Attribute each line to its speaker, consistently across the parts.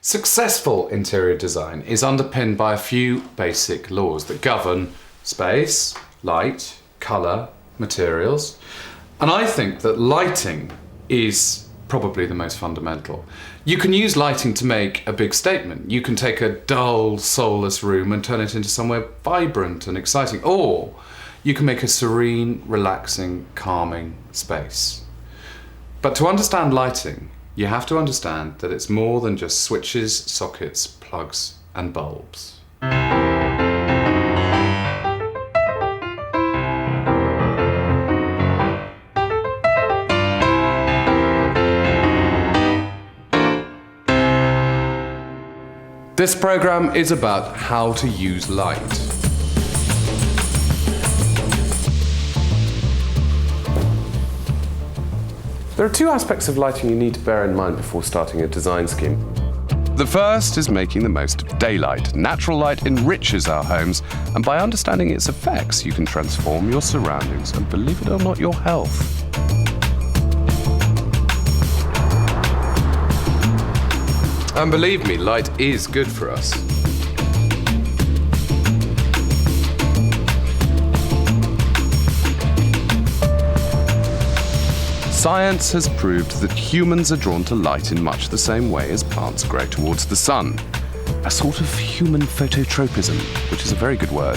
Speaker 1: Successful interior design is underpinned by a few basic laws that govern space, light, colour, materials. And I think that lighting is probably the most fundamental. You can use lighting to make a big statement. You can take a dull, soulless room and turn it into somewhere vibrant and exciting. Or you can make a serene, relaxing, calming space. But to understand lighting, you have to understand that it's more than just switches, sockets, plugs, and bulbs. This program is about how to use light. There are two aspects of lighting you need to bear in mind before starting a design scheme. The first is making the most of daylight. Natural light enriches our homes, and by understanding its effects, you can transform your surroundings and, believe it or not, your health. And believe me, light is good for us. Science has proved that humans are drawn to light in much the same way as plants grow towards the sun. A sort of human phototropism, which is a very good word.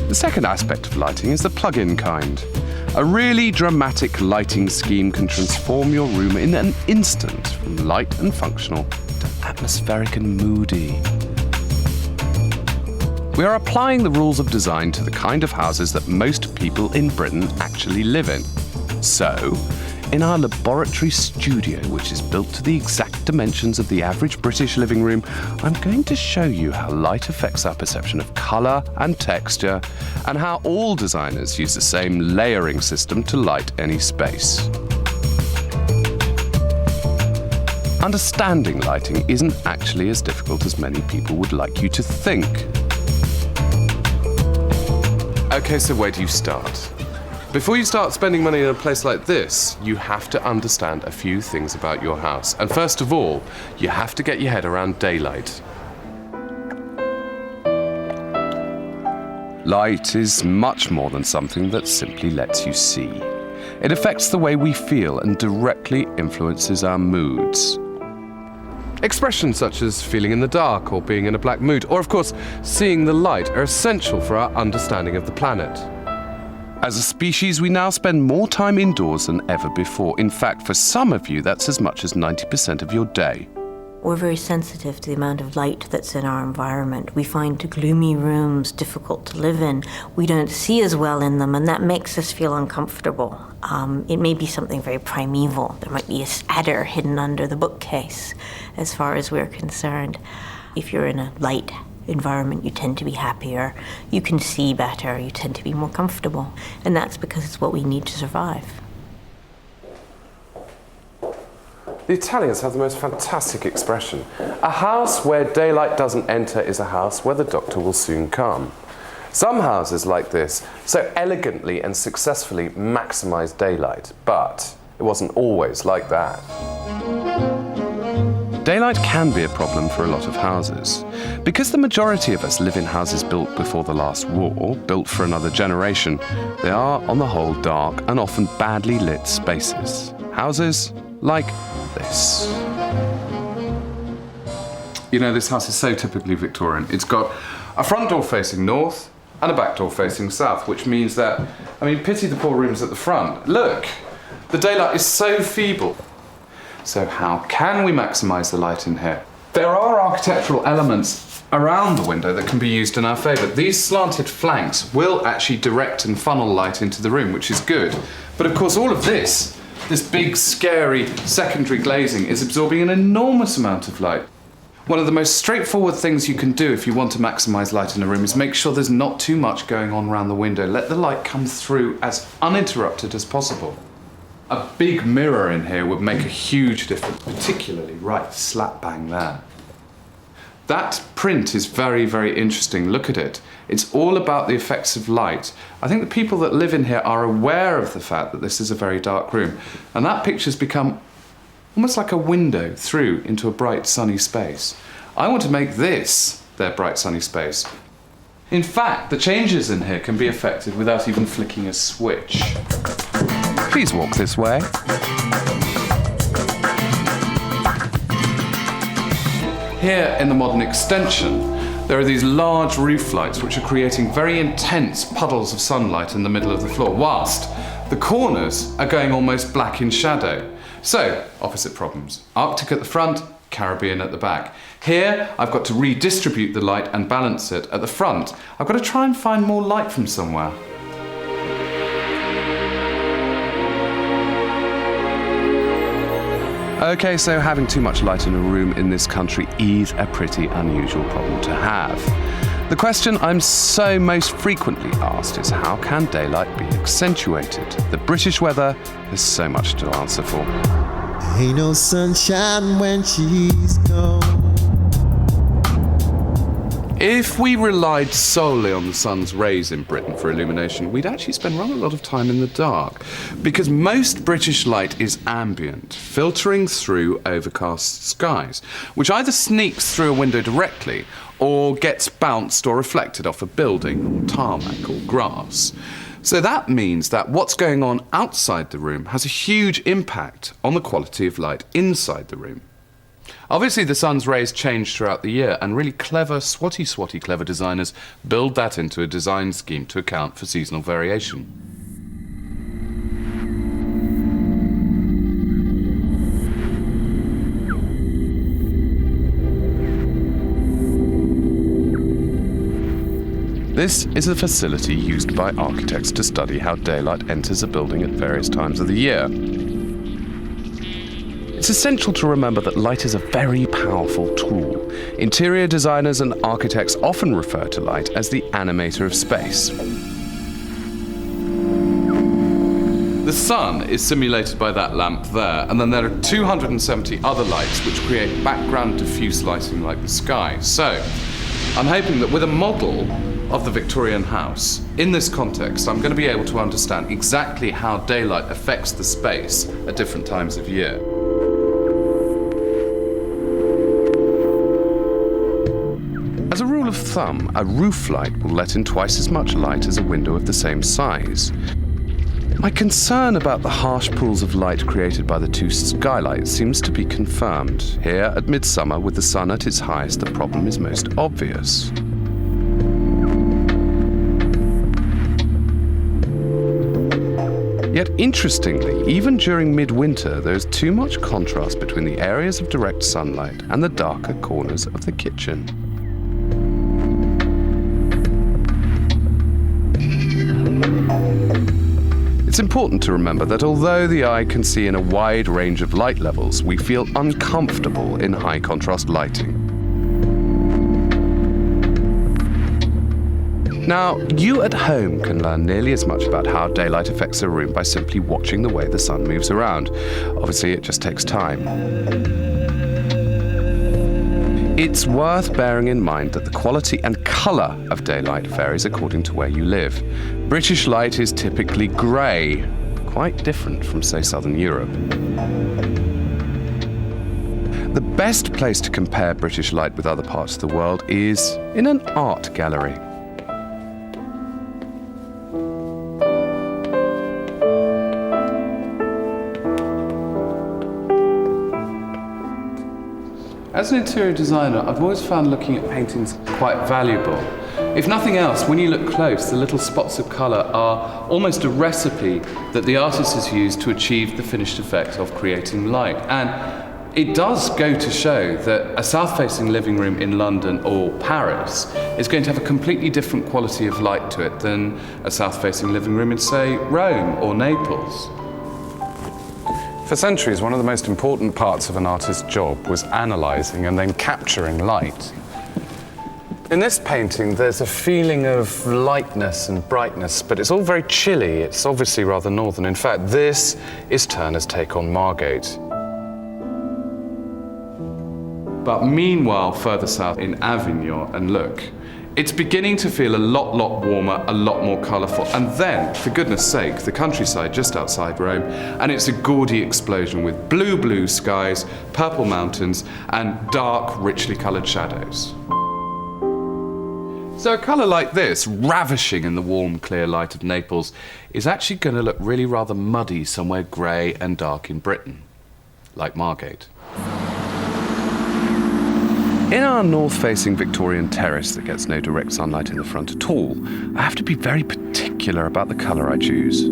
Speaker 1: The second aspect of lighting is the plug-in kind. A really dramatic lighting scheme can transform your room in an instant from light and functional to atmospheric and moody. We are applying the rules of design to the kind of houses that most people in Britain actually live in. So, in our laboratory studio, which is built to the exact dimensions of the average British living room, I'm going to show you how light affects our perception of colour and texture, and how all designers use the same layering system to light any space. Understanding lighting isn't actually as difficult as many people would like you to think. Okay, so where do you start? Before you start spending money in a place like this, you have to understand a few things about your house. And first of all, you have to get your head around daylight. Light is much more than something that simply lets you see. It affects the way we feel and directly influences our moods. Expressions such as feeling in the dark or being in a black mood, or of course, seeing the light, are essential for our understanding of the planet. As a species, we now spend more time indoors than ever before. In fact, for some of you, that's as much as 90% of your day.
Speaker 2: We're very sensitive to the amount of light that's in our environment. We find gloomy rooms difficult to live in. We don't see as well in them, and that makes us feel uncomfortable. It may be something very primeval. There might be a adder hidden under the bookcase, as far as we're concerned. If you're in a light environment, you tend to be happier, you can see better, you tend to be more comfortable. And that's because it's what we need to survive.
Speaker 1: The Italians have the most fantastic expression. A house where daylight doesn't enter is a house where the doctor will soon come. Some houses like this so elegantly and successfully maximize daylight, but it wasn't always like that. Daylight can be a problem for a lot of houses. Because the majority of us live in houses built before the last war, built for another generation, they are, on the whole, dark and often badly lit spaces. Houses like this. You know, this house is so typically Victorian. It's got a front door facing north and a back door facing south, which means that, I mean, pity the poor rooms at the front. Look, the daylight is so feeble. So how can we maximise the light in here? There are architectural elements around the window that can be used in our favour. These slanted flanks will actually direct and funnel light into the room, which is good. But of course, all of this big, scary secondary glazing is absorbing an enormous amount of light. One of the most straightforward things you can do if you want to maximise light in a room is make sure there's not too much going on around the window. Let the light come through as uninterrupted as possible. A big mirror in here would make a huge difference, particularly right slap bang there. That print is very, very interesting. Look at it. It's all about the effects of light. I think the people that live in here are aware of the fact that this is a very dark room. And that picture's become almost like a window through into a bright, sunny space. I want to make this their bright, sunny space. In fact, the changes in here can be affected without even flicking a switch.
Speaker 3: Please walk this way.
Speaker 1: Here in the modern extension, there are these large roof lights which are creating very intense puddles of sunlight in the middle of the floor, whilst the corners are going almost black in shadow. So, opposite problems. Arctic at the front, Caribbean at the back. Here, I've got to redistribute the light and balance it. At the front, I've got to try and find more light from somewhere.
Speaker 3: Okay, so having too much light in a room in this country is a pretty unusual problem to have. The question I'm so most frequently asked is how can daylight be accentuated? The British weather has so much to answer for.
Speaker 4: Ain't no sunshine when she's gone.
Speaker 1: If we relied solely on the sun's rays in Britain for illumination, we'd actually spend rather a lot of time in the dark, because most British light is ambient, filtering through overcast skies, which either sneaks through a window directly or gets bounced or reflected off a building or tarmac or grass. So that means that what's going on outside the room has a huge impact on the quality of light inside the room. Obviously, the sun's rays change throughout the year, and really clever, swatty clever designers build that into a design scheme to account for seasonal variation.
Speaker 3: This is a facility used by architects to study how daylight enters a building at various times of the year. It's essential to remember that light is a very powerful tool. Interior designers and architects often refer to light as the animator of space.
Speaker 1: The sun is simulated by that lamp there, and then there are 270 other lights which create background diffuse lighting like the sky. So, I'm hoping that with a model of the Victorian house, in this context, I'm going to be able to understand exactly how daylight affects the space at different times of year.
Speaker 3: As a rule of thumb, a roof light will let in twice as much light as a window of the same size. My concern about the harsh pools of light created by the two skylights seems to be confirmed. Here, at midsummer, with the sun at its highest, the problem is most obvious. Yet interestingly, even during midwinter, there is too much contrast between the areas of direct sunlight and the darker corners of the kitchen. It's important to remember that although the eye can see in a wide range of light levels, we feel uncomfortable in high contrast lighting. Now, you at home can learn nearly as much about how daylight affects a room by simply watching the way the sun moves around. Obviously, it just takes time. It's worth bearing in mind that the quality and colour of daylight varies according to where you live. British light is typically grey, quite different from, say, Southern Europe. The best place to compare British light with other parts of the world is in an art gallery.
Speaker 1: As an interior designer, I've always found looking at paintings quite valuable. If nothing else, when you look close, the little spots of colour are almost a recipe that the artist has used to achieve the finished effect of creating light. And it does go to show that a south-facing living room in London or Paris is going to have a completely different quality of light to it than a south-facing living room in, say, Rome or Naples.
Speaker 5: For centuries, one of the most important parts of an artist's job was analysing and then capturing light. In this painting, there's a feeling of lightness and brightness, but it's all very chilly. It's obviously rather northern. In fact, this is Turner's take on Margate.
Speaker 1: But meanwhile, further south in Avignon, and look, it's beginning to feel a lot warmer, a lot more colourful. And then, for goodness sake, the countryside just outside Rome, and it's a gaudy explosion with blue skies, purple mountains, and dark, richly coloured shadows. So a colour like this, ravishing in the warm, clear light of Naples, is actually going to look really rather muddy somewhere grey and dark in Britain, like Margate. In our north-facing Victorian terrace that gets no direct sunlight in the front at all, I have to be very particular about the colour I choose.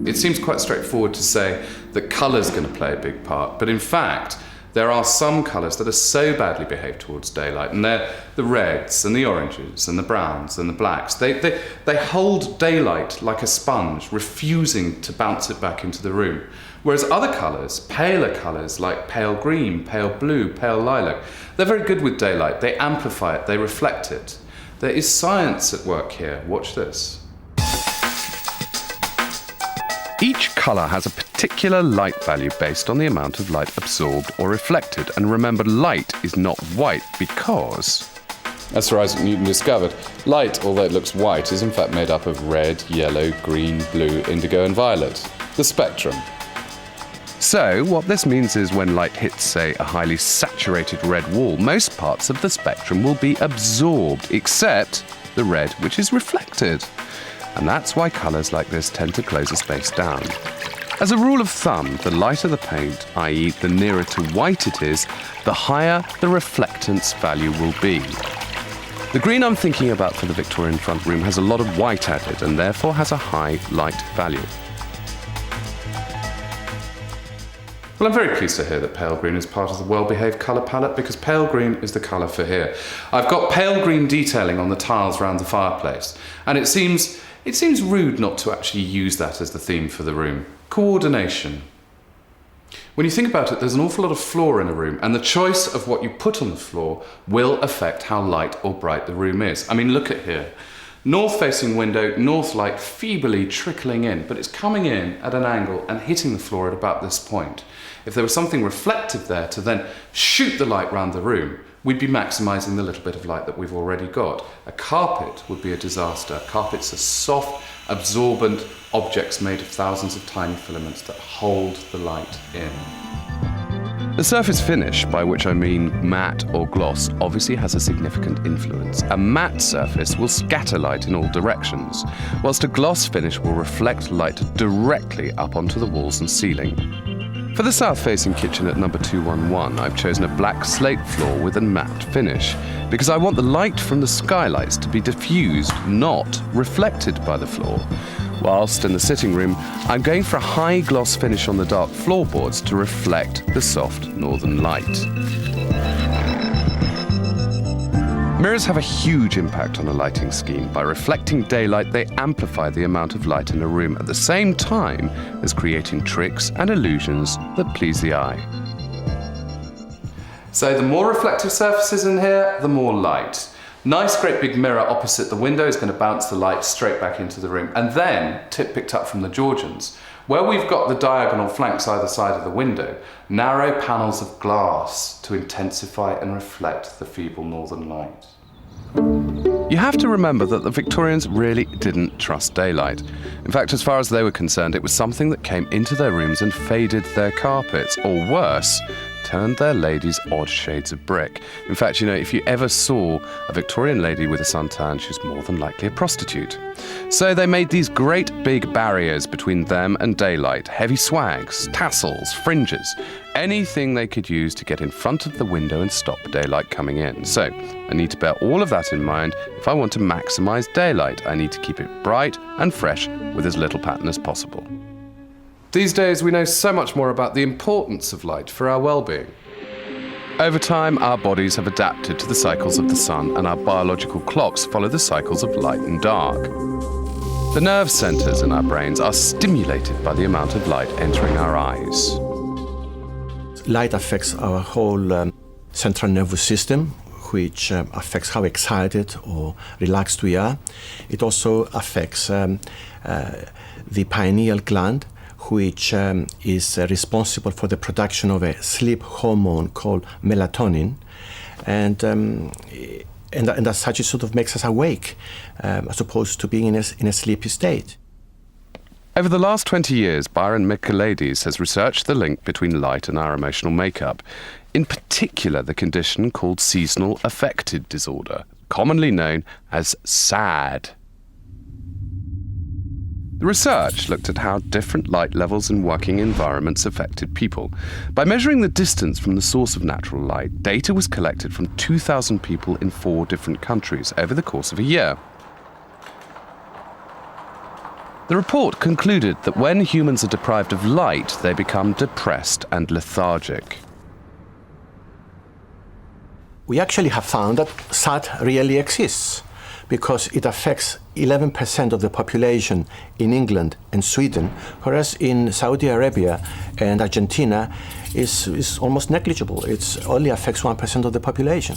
Speaker 1: It seems quite straightforward to say that colour's going to play a big part, but in fact, there are some colours that are so badly behaved towards daylight, and they're the reds and the oranges and the browns and the blacks. They hold daylight like a sponge, refusing to bounce it back into the room. Whereas other colours, paler colours like pale green, pale blue, pale lilac, they're very good with daylight. They amplify it, they reflect it. There is science at work here. Watch this.
Speaker 3: Each colour has a particular light value based on the amount of light absorbed or reflected. And remember, light is not white because...
Speaker 1: As Sir Isaac Newton discovered, light, although it looks white, is in fact made up of red, yellow, green, blue, indigo and violet. The spectrum.
Speaker 3: So, what this means is when light hits, say, a highly saturated red wall, most parts of the spectrum will be absorbed, except the red, which is reflected. And that's why colours like this tend to close a space down. As a rule of thumb, the lighter the paint, i.e. the nearer to white it is, the higher the reflectance value will be. The green I'm thinking about for the Victorian front room has a lot of white added and therefore has a high light value.
Speaker 1: Well, I'm very pleased to hear that pale green is part of the well-behaved colour palette, because pale green is the colour for here. I've got pale green detailing on the tiles around the fireplace, and it seems rude not to actually use that as the theme for the room. Coordination. When you think about it, there's an awful lot of floor in a room, and the choice of what you put on the floor will affect how light or bright the room is. I mean, look at here. North-facing window, north light feebly trickling in, but it's coming in at an angle and hitting the floor at about this point. If there was something reflective there to then shoot the light round the room, we'd be maximising the little bit of light that we've already got. A carpet would be a disaster. Carpets are soft, absorbent objects made of thousands of tiny filaments that hold the light in.
Speaker 3: The surface finish, by which I mean matte or gloss, obviously has a significant influence. A matte surface will scatter light in all directions, whilst a gloss finish will reflect light directly up onto the walls and ceiling. For the south-facing kitchen at number 211, I've chosen a black slate floor with a matte finish, because I want the light from the skylights to be diffused, not reflected by the floor. Whilst in the sitting room, I'm going for a high gloss finish on the dark floorboards to reflect the soft northern light. Mirrors have a huge impact on a lighting scheme. By reflecting daylight, they amplify the amount of light in a room at the same time as creating tricks and illusions that please the eye.
Speaker 1: So the more reflective surfaces in here, the more light. Nice great big mirror opposite the window is going to bounce the light straight back into the room. And then, tip picked up from the Georgians, where we've got the diagonal flanks either side of the window, narrow panels of glass to intensify and reflect the feeble northern light.
Speaker 3: You have to remember that the Victorians really didn't trust daylight. In fact, as far as they were concerned, it was something that came into their rooms and faded their carpets, or worse, turned their ladies odd shades of brick. In fact, you know, if you ever saw a Victorian lady with a suntan, she was more than likely a prostitute. So they made these great big barriers between them and daylight, heavy swags, tassels, fringes, anything they could use to get in front of the window and stop daylight coming in. So I need to bear all of that in mind. If I want to maximize daylight, I need to keep it bright and fresh with as little pattern as possible.
Speaker 1: These days we know so much more about the importance of light for our well-being.
Speaker 3: Over time, our bodies have adapted to the cycles of the sun, and our biological clocks follow the cycles of light and dark. The nerve centers in our brains are stimulated by the amount of light entering our eyes.
Speaker 6: Light affects our whole central nervous system, which affects how excited or relaxed we are. It also affects the pineal gland, which is responsible for the production of a sleep hormone called melatonin. And as such, it sort of makes us awake, as opposed to being in a sleepy state.
Speaker 3: Over the last 20 years, Byron Michaelides has researched the link between light and our emotional makeup, in particular the condition called seasonal affective disorder, commonly known as SAD. The research looked at how different light levels and working environments affected people. By measuring the distance from the source of natural light, data was collected from 2,000 people in 4 different countries over the course of a year. The report concluded that when humans are deprived of light, they become depressed and lethargic.
Speaker 6: We actually have found that SAD really exists, because it affects 11% of the population in England and Sweden, whereas in Saudi Arabia and Argentina is almost negligible. It only affects 1% of the population.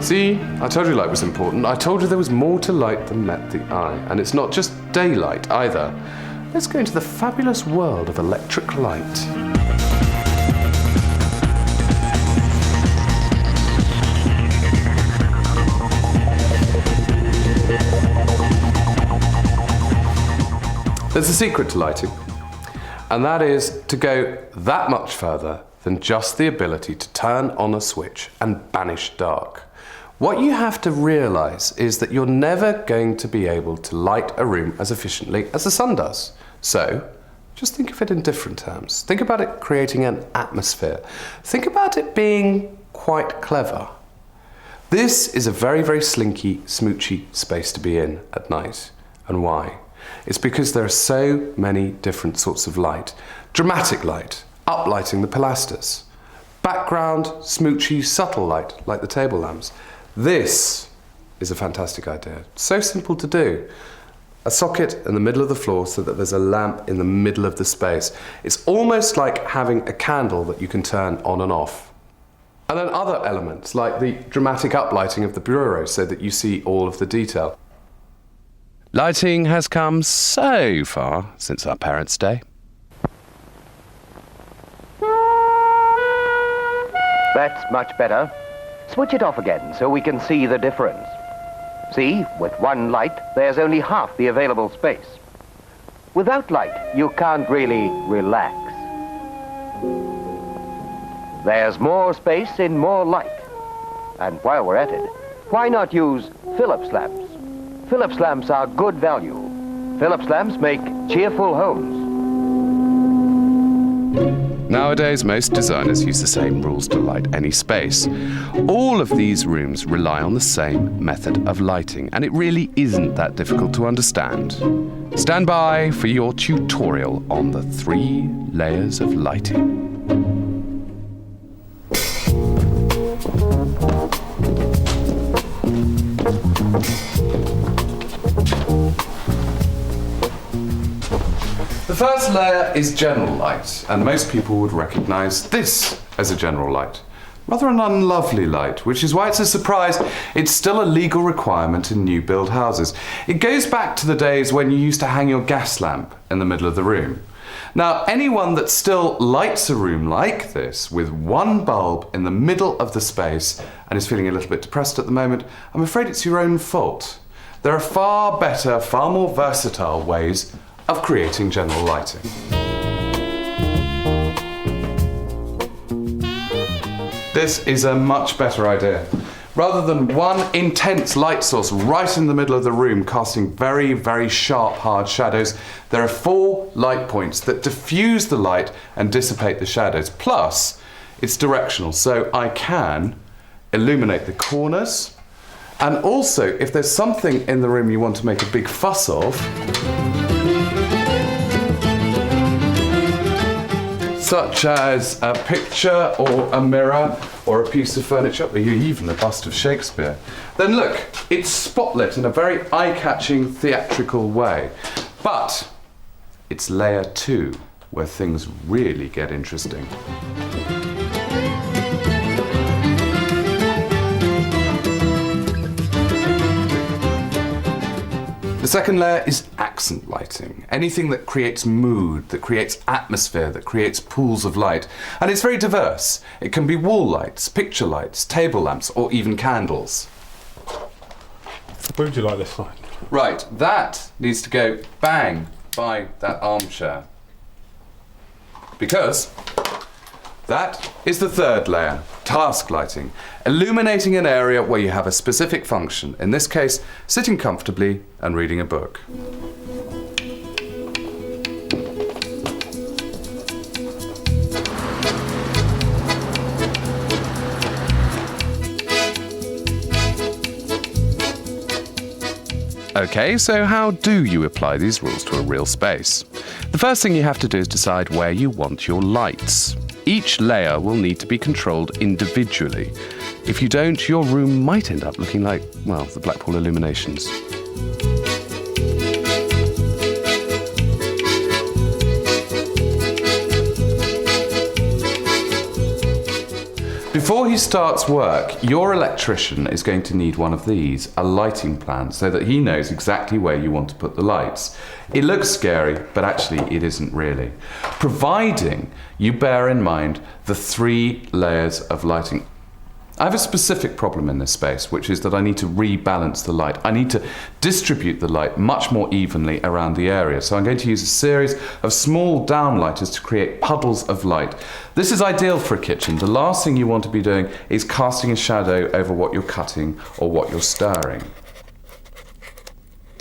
Speaker 3: See, I told you light was important. I told you there was more to light than met the eye. And it's not just daylight either. Let's go into the fabulous world of electric light. There's a secret to lighting, and that is to go that much further than just the ability to turn on a switch and banish dark. What you have to realise is that you're never going to be able to light a room as efficiently as the sun does. So, just think of it in different terms. Think about it creating an atmosphere. Think about it being quite clever. This is a very, very slinky, smoochy space to be in at night. And why? It's because there are so many different sorts of light. Dramatic light, uplighting the pilasters. Background, smoochy, subtle light, like the table lamps. This is a fantastic idea. So simple to do. A socket in the middle of the floor so that there's a lamp in the middle of the space. It's almost like having a candle that you can turn on and off. And then other elements, like the dramatic uplighting of the bureau so that you see all of the detail. Lighting has come so far since our parents' day.
Speaker 7: That's much better. Switch it off again so we can see the difference. See, with one light, there's only half the available space. Without light, you can't really relax. There's more space in more light. And while we're at it, why not use Philips lamps? Philips lamps are good value. Philips lamps make cheerful homes.
Speaker 3: Nowadays, most designers use the same rules to light any space. All of these rooms rely on the same method of lighting, and it really isn't that difficult to understand. Stand by for your tutorial on the 3 layers of lighting. The first layer is general light, and most people would recognise this as a general light. Rather an unlovely light, which is why it's a surprise it's still a legal requirement in new build houses. It goes back to the days when you used to hang your gas lamp in the middle of the room. Now, anyone that still lights a room like this with one bulb in the middle of the space and is feeling a little bit depressed at the moment, I'm afraid it's your own fault. There are far better, far more versatile ways of creating general lighting. This is a much better idea. Rather than one intense light source right in the middle of the room casting very, very sharp, hard shadows, there are 4 light points that diffuse the light and dissipate the shadows. Plus, it's directional, so I can illuminate the corners. And also, if there's something in the room you want to make a big fuss of, such as a picture or a mirror or a piece of furniture, or even a bust of Shakespeare, then look, it's spotlit in a very eye-catching theatrical way. But it's layer 2 where things really get interesting.
Speaker 1: The second layer is accent lighting. Anything that creates mood, that creates atmosphere, that creates pools of light. And it's very diverse. It can be wall lights, picture lights, table lamps, or even candles.
Speaker 8: Where would you like this light?
Speaker 1: Right, that needs to go bang by that armchair. Because that is the third layer, task lighting, illuminating an area where you have a specific function, in this case, sitting comfortably and reading a book.
Speaker 3: Okay, so how do you apply these rules to a real space? The first thing you have to do is decide where you want your lights. Each layer will need to be controlled individually. If you don't, your room might end up looking like, well, the Blackpool Illuminations.
Speaker 1: Before he starts work, your electrician is going to need one of these, a lighting plan, so that he knows exactly where you want to put the lights. It looks scary, but actually it isn't really. Providing you bear in mind the 3 layers of lighting. I have a specific problem in this space, which is that I need to rebalance the light. I need to distribute the light much more evenly around the area. So I'm going to use a series of small downlighters to create puddles of light. This is ideal for a kitchen. The last thing you want to be doing is casting a shadow over what you're cutting or what you're stirring.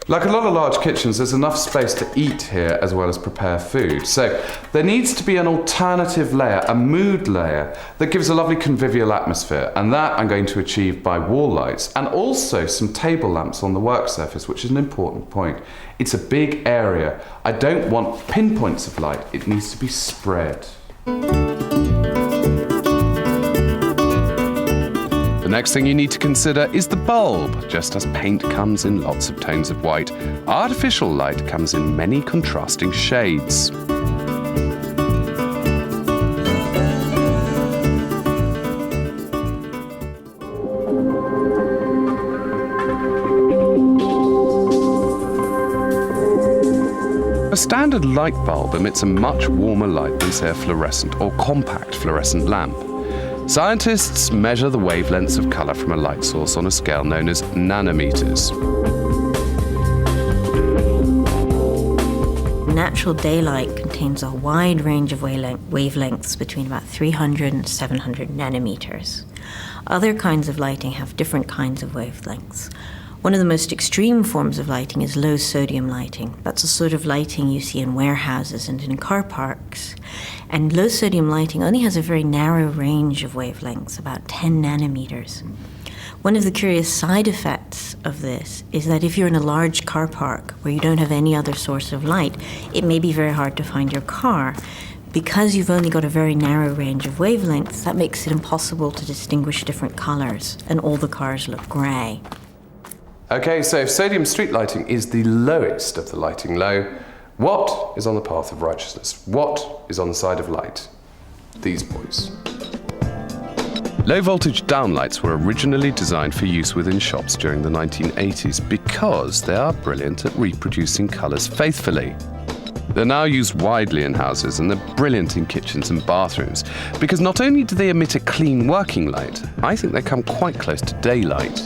Speaker 1: Like a lot of large kitchens, there's enough space to eat here as well as prepare food. So there needs to be an alternative layer, a mood layer, that gives a lovely convivial atmosphere. And that I'm going to achieve by wall lights and also some table lamps on the work surface, which is an important point. It's a big area. I don't want pinpoints of light. It needs to be spread.
Speaker 3: The next thing you need to consider is the bulb. Just as paint comes in lots of tones of white, artificial light comes in many contrasting shades. A standard light bulb emits a much warmer light than, say, a fluorescent or compact fluorescent lamp. Scientists measure the wavelengths of colour from a light source on a scale known as nanometers.
Speaker 2: Natural daylight contains a wide range of wavelengths between about 300 and 700 nanometers. Other kinds of lighting have different kinds of wavelengths. One of the most extreme forms of lighting is low sodium lighting. That's the sort of lighting you see in warehouses and in car parks. And low sodium lighting only has a very narrow range of wavelengths, about 10 nanometers. One of the curious side effects of this is that if you're in a large car park where you don't have any other source of light, it may be very hard to find your car. Because you've only got a very narrow range of wavelengths, that makes it impossible to distinguish different colors, and all the cars look grey.
Speaker 1: Okay, so if sodium street lighting is the lowest of the lighting low, what is on the path of righteousness? What is on the side of light? These boys.
Speaker 3: Low-voltage downlights were originally designed for use within shops during the 1980s because they are brilliant at reproducing colours faithfully. They're now used widely in houses and they're brilliant in kitchens and bathrooms because not only do they emit a clean working light, I think they come quite close to daylight.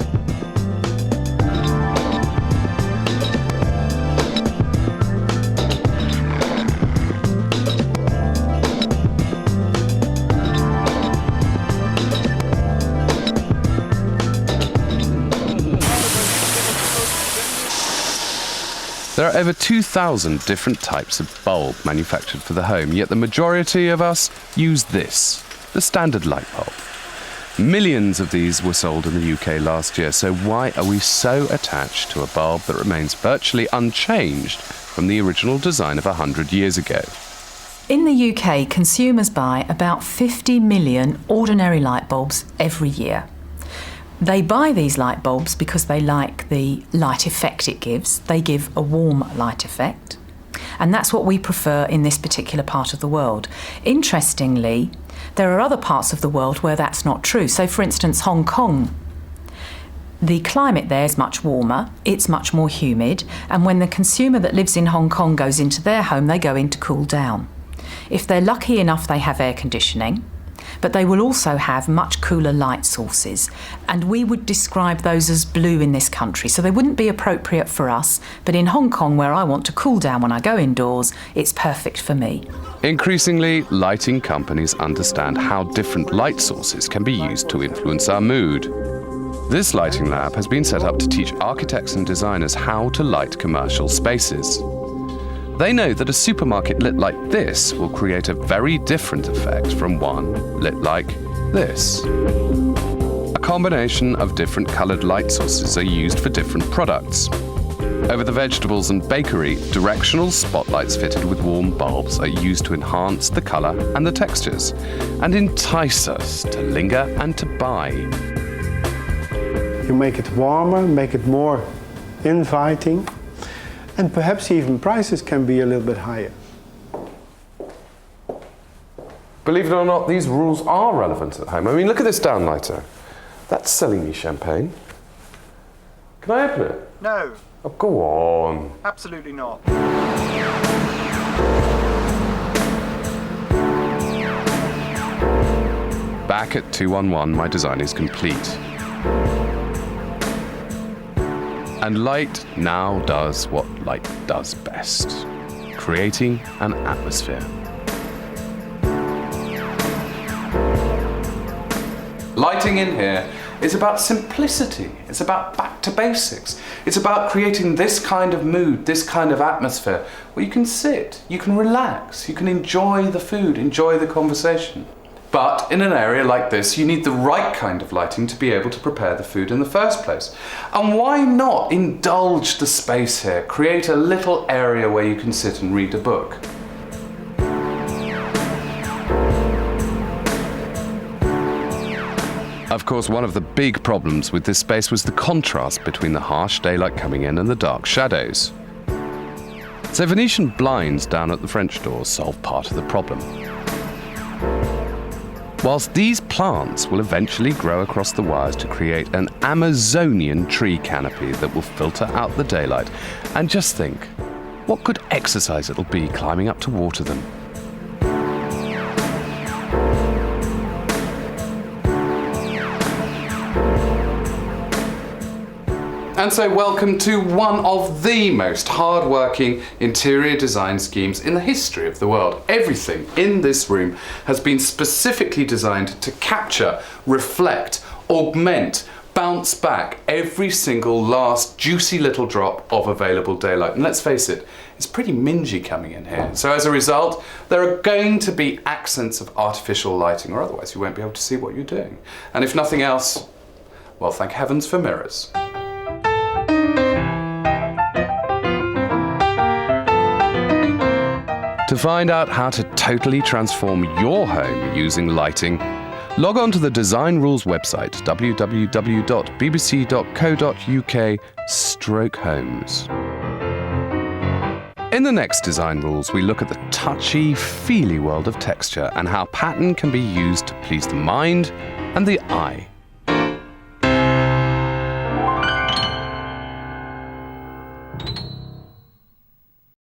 Speaker 3: There are over 2,000 different types of bulb manufactured for the home, yet the majority of us use this, the standard light bulb. Millions of these were sold in the UK last year, so why are we so attached to a bulb that remains virtually unchanged from the original design of 100 years ago?
Speaker 9: In the UK, consumers buy about 50 million ordinary light bulbs every year. They buy these light bulbs because they like the light effect it gives. They give a warm light effect. And that's what we prefer in this particular part of the world. Interestingly, there are other parts of the world where that's not true. So, for instance, Hong Kong. The climate there is much warmer, it's much more humid, and when the consumer that lives in Hong Kong goes into their home, they go in to cool down. If they're lucky enough, they have air conditioning, but they will also have much cooler light sources, and we would describe those as blue in this country, so they wouldn't be appropriate for us, but in Hong Kong, where I want to cool down when I go indoors, it's perfect for me.
Speaker 3: Increasingly, lighting companies understand how different light sources can be used to influence our mood. This lighting lab has been set up to teach architects and designers how to light commercial spaces. They know that a supermarket lit like this will create a very different effect from one lit like this. A combination of different coloured light sources are used for different products. Over the vegetables and bakery, directional spotlights fitted with warm bulbs are used to enhance the colour and the textures and entice us to linger and to buy.
Speaker 10: You make it warmer, make it more inviting, and perhaps even prices can be a little bit higher.
Speaker 5: Believe it or not, these rules are relevant at home. I mean, look at this downlighter. That's selling me champagne. Can I open it?
Speaker 11: No.
Speaker 5: Oh, go on.
Speaker 11: Absolutely not.
Speaker 3: Back at 211, my design is complete. And light now does what light does best, creating an atmosphere.
Speaker 1: Lighting in here is about simplicity. It's about back to basics. It's about creating this kind of mood, this kind of atmosphere where you can sit, you can relax, you can enjoy the food, enjoy the conversation. But in an area like this, you need the right kind of lighting to be able to prepare the food in the first place. And why not indulge the space here? Create a little area where you can sit and read a book.
Speaker 3: Of course, one of the big problems with this space was the contrast between the harsh daylight coming in and the dark shadows. So Venetian blinds down at the French doors solve part of the problem. Whilst these plants will eventually grow across the wires to create an Amazonian tree canopy that will filter out the daylight. And just think, what good exercise it'll be climbing up to water them.
Speaker 1: And so welcome to one of the most hard-working interior design schemes in the history of the world. Everything in this room has been specifically designed to capture, reflect, augment, bounce back every single last juicy little drop of available daylight. And let's face it, it's pretty mingy coming in here. So as a result, there are going to be accents of artificial lighting, or otherwise you won't be able to see what you're doing. And if nothing else, well, thank heavens for mirrors.
Speaker 3: To find out how to totally transform your home using lighting, log on to the Design Rules website, www.bbc.co.uk/homes. In the next Design Rules, we look at the touchy, feely world of texture and how pattern can be used to please the mind and the eye.